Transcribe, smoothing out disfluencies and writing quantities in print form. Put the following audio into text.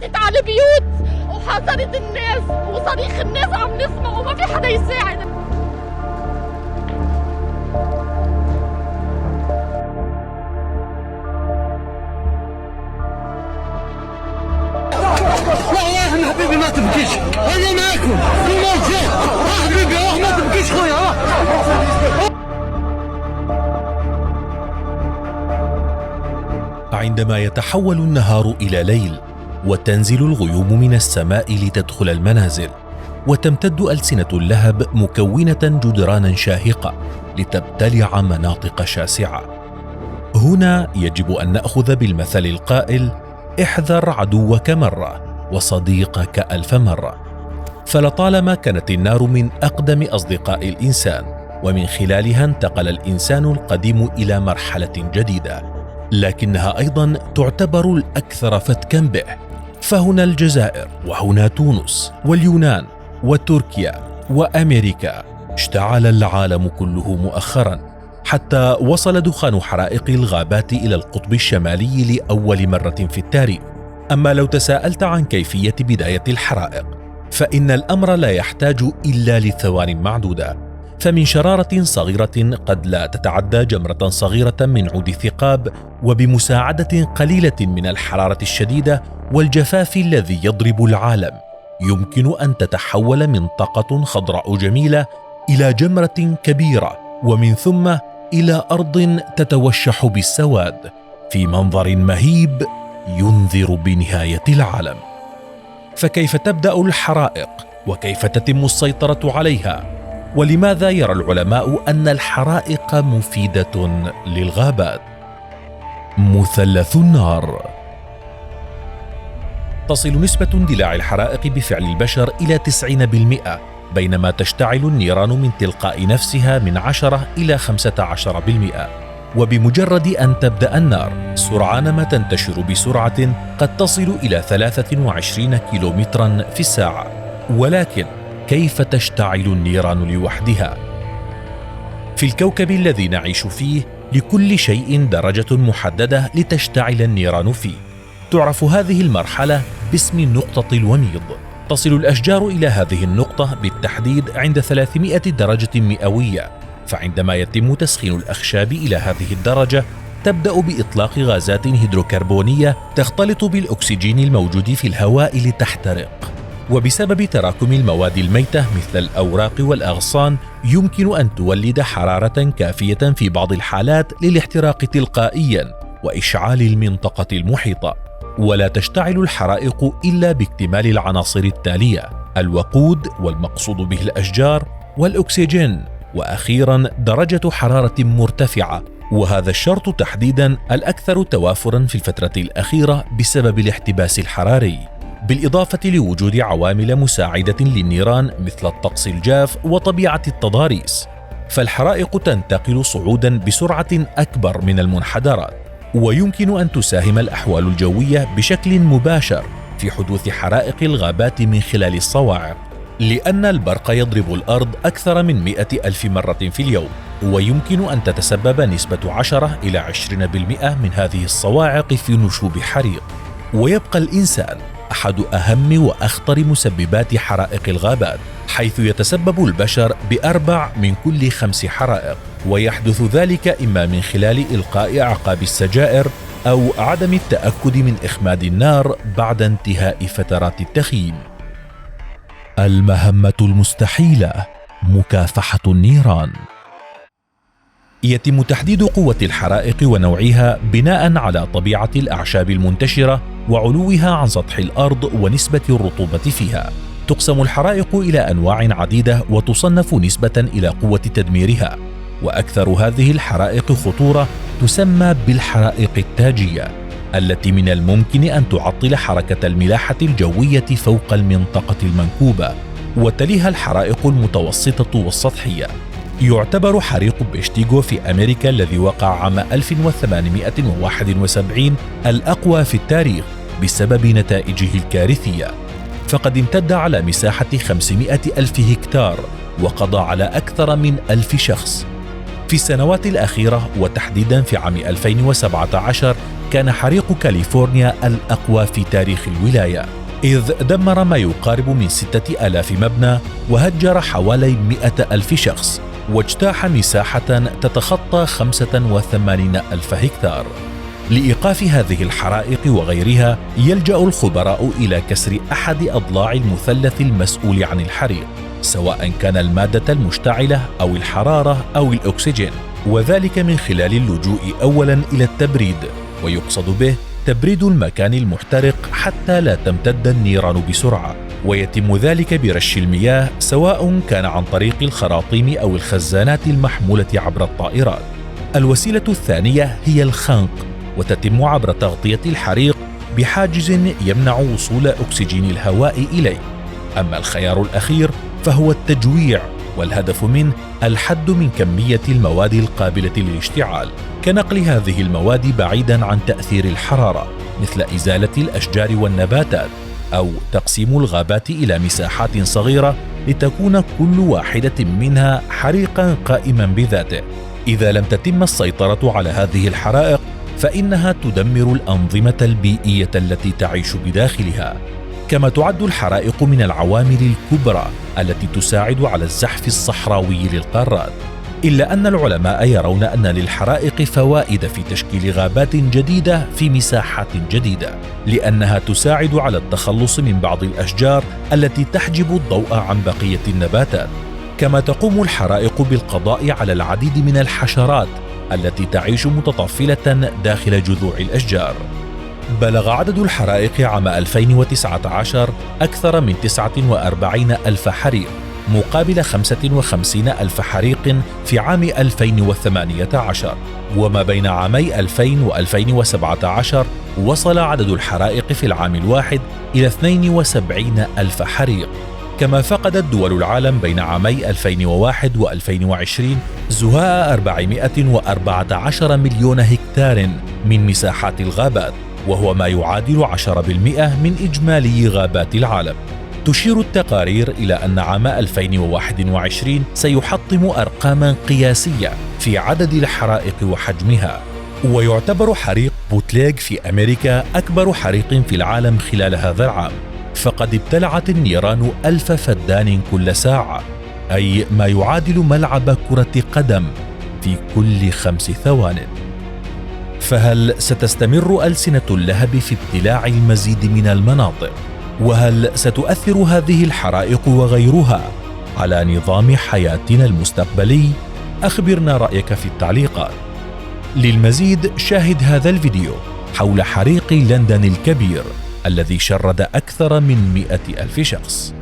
فاتت على البيوت وحذرت الناس، وصريخ الناس عم نسمع وما في حدا يساعد. والله يا حبيبي ما تبكيش، انا معاكم الموت جاي. حبيبي روح ما تبكيش خويا. عندما يتحول النهار إلى ليل وتنزل الغيوم من السماء لتدخل المنازل، وتمتد ألسنة اللهب مكونة جدرانا شاهقة لتبتلع مناطق شاسعة، هنا يجب أن نأخذ بالمثل القائل: احذر عدوك مرة وصديقك ألف مرة. فلطالما كانت النار من أقدم أصدقاء الإنسان، ومن خلالها انتقل الإنسان القديم إلى مرحلة جديدة، لكنها أيضا تعتبر الأكثر فتكا به. فهنا الجزائر، وهنا تونس، واليونان، وتركيا، وأمريكا. اشتعل العالم كله مؤخرا، حتى وصل دخان حرائق الغابات إلى القطب الشمالي لأول مرة في التاريخ. أما لو تساءلت عن كيفية بداية الحرائق، فإن الأمر لا يحتاج إلا لثوان معدودة. فمن شرارة صغيرة قد لا تتعدى جمرة صغيرة من عود ثقاب، وبمساعدة قليلة من الحرارة الشديدة والجفاف الذي يضرب العالم، يمكن أن تتحول منطقة خضراء جميلة إلى جمرة كبيرة، ومن ثم إلى أرض تتوشح بالسواد في منظر مهيب ينذر بنهاية العالم. فكيف تبدأ الحرائق؟ وكيف تتم السيطرة عليها؟ ولماذا يرى العلماء أن الحرائق مفيدة للغابات؟ مثلث النار. تصل نسبة اندلاع الحرائق بفعل البشر إلى 90%، بينما تشتعل النيران من تلقاء نفسها من 10 إلى 15%. وبمجرد أن تبدأ النار سرعان ما تنتشر بسرعة قد تصل إلى 23 كيلومترا في الساعة. ولكن كيف تشتعل النيران لوحدها؟ في الكوكب الذي نعيش فيه لكل شيء درجة محددة لتشتعل النيران فيه. تعرف هذه المرحلة باسم النقطة الوميض. تصل الأشجار إلى هذه النقطة بالتحديد عند 300 درجة مئوية، فعندما يتم تسخين الأخشاب إلى هذه الدرجة تبدأ بإطلاق غازات هيدروكربونية تختلط بالأكسجين الموجود في الهواء لتحترق. وبسبب تراكم المواد الميتة مثل الأوراق والأغصان يمكن أن تولد حرارة كافية في بعض الحالات للاحتراق تلقائيا وإشعال المنطقة المحيطة. ولا تشتعل الحرائق إلا باكتمال العناصر التالية: الوقود، والمقصود به الأشجار، والأكسجين، وأخيرا درجة حرارة مرتفعة، وهذا الشرط تحديدا الأكثر توافرا في الفترة الأخيرة بسبب الاحتباس الحراري، بالإضافة لوجود عوامل مساعدة للنيران مثل الطقس الجاف وطبيعة التضاريس. فالحرائق تنتقل صعودا بسرعة أكبر من المنحدرات، ويمكن أن تساهم الأحوال الجوية بشكل مباشر في حدوث حرائق الغابات من خلال الصواعق، لأن البرق يضرب الأرض أكثر من 100,000 مرة في اليوم، ويمكن أن تتسبب نسبة 10 إلى 20% من هذه الصواعق في نشوب حريق. ويبقى الإنسان أحد أهم وأخطر مسببات حرائق الغابات، حيث يتسبب البشر ب4 من كل 5 حرائق، ويحدث ذلك إما من خلال إلقاء أعقاب السجائر أو عدم التأكد من إخماد النار بعد انتهاء فترات التخييم. المهمة المستحيلة: مكافحة النيران. يتم تحديد قوة الحرائق ونوعها بناء على طبيعة الأعشاب المنتشرة وعلوها عن سطح الأرض ونسبة الرطوبة فيها. تقسم الحرائق إلى أنواع عديدة وتصنف نسبة إلى قوة تدميرها، وأكثر هذه الحرائق خطورة تسمى بالحرائق التاجية، التي من الممكن أن تعطل حركة الملاحة الجوية فوق المنطقة المنكوبة، وتليها الحرائق المتوسطة والسطحية. يعتبر حريق بيشتيغو في أمريكا الذي وقع عام 1871 الأقوى في التاريخ بسبب نتائجه الكارثية، فقد امتد على مساحة 500,000 هكتار وقضى على أكثر من 1000 شخص. في السنوات الأخيرة وتحديدا في عام 2017 كان حريق كاليفورنيا الأقوى في تاريخ الولاية، إذ دمر ما يقارب من 6000 مبنى وهجر حوالي 100,000 شخص، واجتاح مساحة تتخطى 85,000 هكتار. لإيقاف هذه الحرائق وغيرها يلجأ الخبراء إلى كسر أحد أضلاع المثلث المسؤول عن الحريق، سواء كان المادة المشتعلة أو الحرارة أو الأكسجين، وذلك من خلال اللجوء أولاً إلى التبريد، ويقصد به تبريد المكان المحترق حتى لا تمتد النيران بسرعة، ويتم ذلك برش المياه سواء كان عن طريق الخراطيم أو الخزانات المحمولة عبر الطائرات. الوسيلة الثانية هي الخنق، وتتم عبر تغطية الحريق بحاجز يمنع وصول أكسجين الهواء إليه. أما الخيار الأخير فهو التجويع، والهدف منه الحد من كمية المواد القابلة للاشتعال، كنقل هذه المواد بعيداً عن تأثير الحرارة، مثل إزالة الأشجار والنباتات، أو تقسيم الغابات إلى مساحات صغيرة لتكون كل واحدة منها حريقاً قائماً بذاته. إذا لم تتم السيطرة على هذه الحرائق فإنها تدمر الأنظمة البيئية التي تعيش بداخلها. كما تعد الحرائق من العوامل الكبرى التي تساعد على الزحف الصحراوي للقارات، إلا أن العلماء يرون أن للحرائق فوائد في تشكيل غابات جديدة في مساحات جديدة، لأنها تساعد على التخلص من بعض الأشجار التي تحجب الضوء عن بقية النباتات. كما تقوم الحرائق بالقضاء على العديد من الحشرات التي تعيش متطفلة داخل جذوع الأشجار. بلغ عدد الحرائق عام 2019 أكثر من 49,000 حريق، مقابل 55,000 حريق في عام 2018. وما بين عامي 2000 و2017 وصل عدد الحرائق في العام الواحد إلى 72,000 حريق. كما فقدت دول العالم بين عامي 2001 و2020 زهاء 414 مليون هكتار من مساحات الغابات، وهو ما يعادل 10% من إجمالي غابات العالم. تشير التقارير إلى أن عام 2021 سيحطم أرقاماً قياسية في عدد الحرائق وحجمها، ويعتبر حريق بوتليغ في أمريكا أكبر حريق في العالم خلال هذا العام، فقد ابتلعت النيران 1000 فدان كل ساعة، أي ما يعادل ملعب كرة قدم في كل 5 ثوان. فهل ستستمر ألسنة اللهب في ابتلاع المزيد من المناطق؟ وهل ستؤثر هذه الحرائق وغيرها على نظام حياتنا المستقبلي؟ أخبرنا رأيك في التعليقات. للمزيد شاهد هذا الفيديو حول حريق لندن الكبير الذي شرد أكثر من 100,000 شخص.